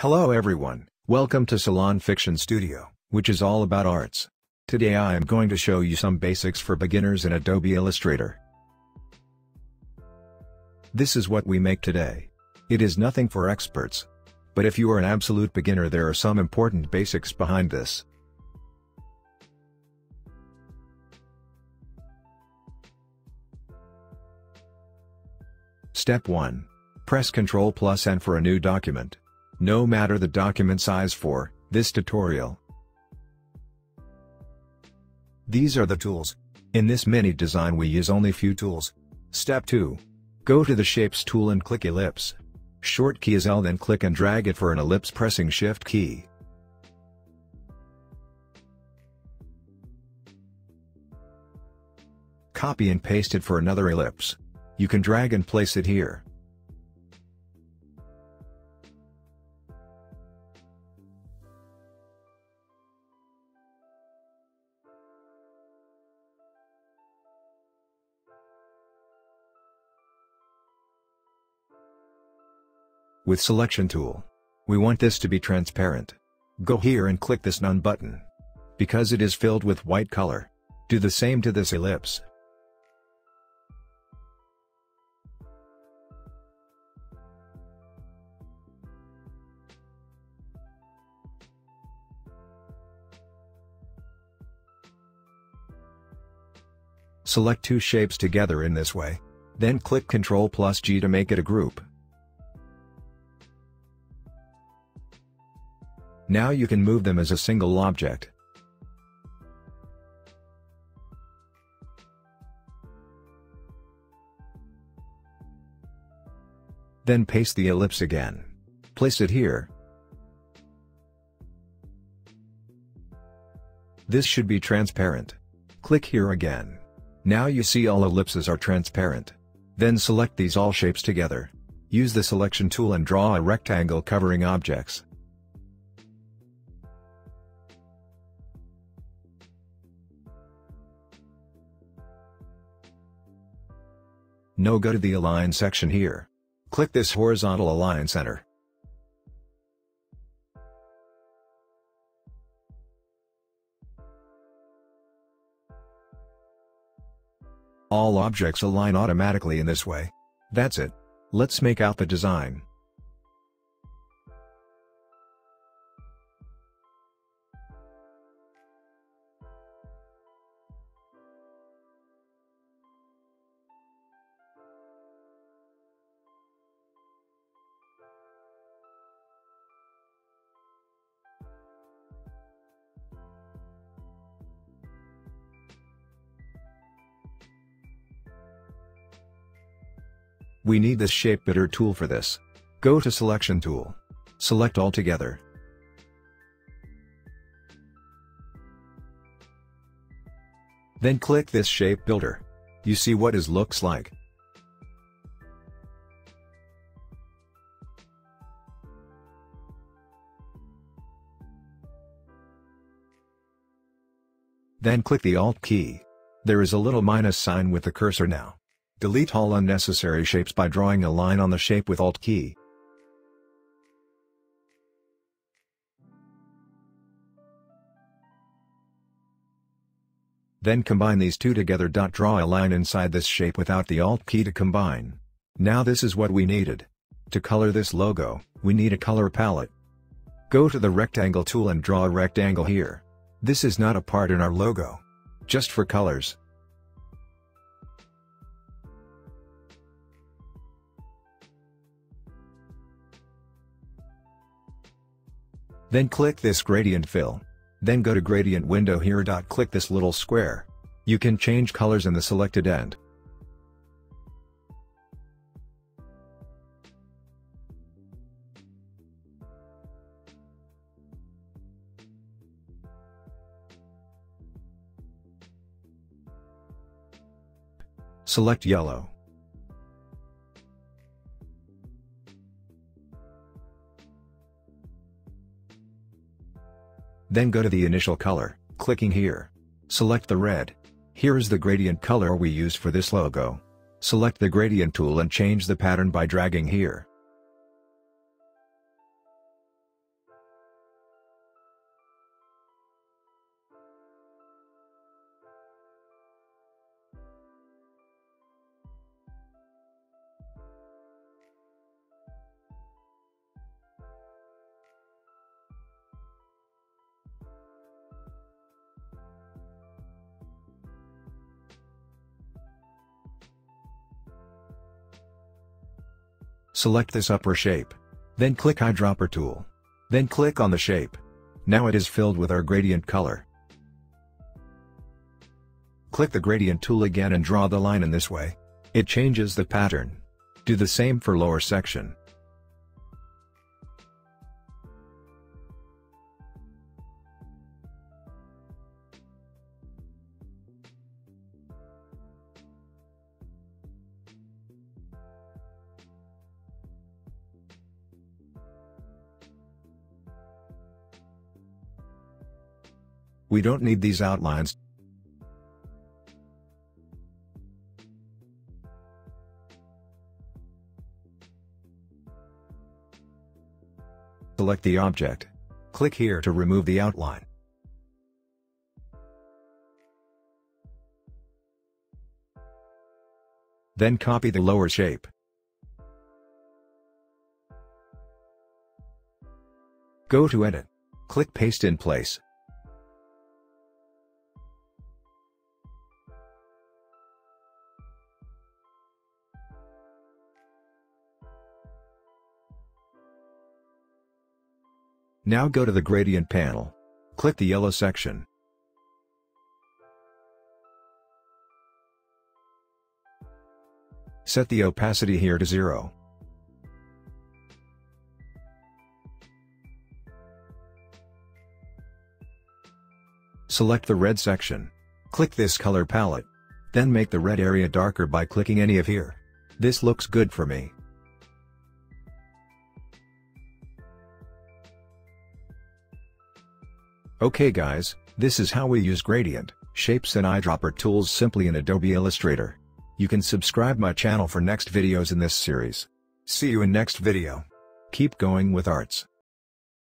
Hello everyone, welcome to Ceylon Fiction Studio, which is all about arts. Today I am going to show you some basics for beginners in Adobe Illustrator. This is what we make today. It is nothing for experts. But if you are an absolute beginner, there are some important basics behind this. Step 1. Press Ctrl+N for a new document. No matter the document size for this tutorial. These are the tools. In this mini design we use only few tools. Step 2. Go to the Shapes tool and click Ellipse. Short key is L, then click and drag it for an ellipse pressing Shift key. Copy and paste it for another ellipse. You can drag and place it here. With Selection tool, we want this to be transparent. Go here and click this None button. Because it is filled with white color. Do the same to this ellipse. Select two shapes together in this way. Then click Ctrl+G to make it a group. Now you can move them as a single object. Then paste the ellipse again. Place it here. This should be transparent. Click here again. Now you see all ellipses are transparent. Then select these all shapes together. Use the Selection tool and draw a rectangle covering objects. Now go to the Align section here. Click this horizontal Align Center. All objects align automatically in this way. That's it. Let's make out the design. We need this Shape Bidder tool for this. Go to Selection tool. Select all together. Then click this Shape Builder. You see what it looks like. Then click the Alt key. There is a little minus sign with the cursor now. Delete all unnecessary shapes by drawing a line on the shape with Alt key. Then combine these two together. Draw a line inside this shape without the Alt key to combine. Now this is what we needed. To color this logo, we need a color palette. Go to the Rectangle tool and draw a rectangle here. This is not a part in our logo. Just for colors. Then click this Gradient Fill. Then go to Gradient window here. Click this little square. You can change colors in the selected end. Select yellow. Then go to the initial color, clicking here. Select the red. Here is the gradient color we used for this logo. Select the gradient tool and change the pattern by dragging here. Select this upper shape. Then click Eyedropper tool. Then click on the shape. Now it is filled with our gradient color. Click the gradient tool again and draw the line in this way. It changes the pattern. Do the same for lower section. We don't need these outlines. Select the object. Click here to remove the outline. Then copy the lower shape. Go to Edit. Click Paste in place. Now go to the gradient panel. Click the yellow section. Set the opacity here to 0. Select the red section. Click this color palette. Then make the red area darker by clicking any of here. This looks good for me. Okay guys, this is how we use gradient, shapes and eyedropper tools simply in Adobe Illustrator. You can subscribe my channel for next videos in this series. See you in next video. Keep going with arts.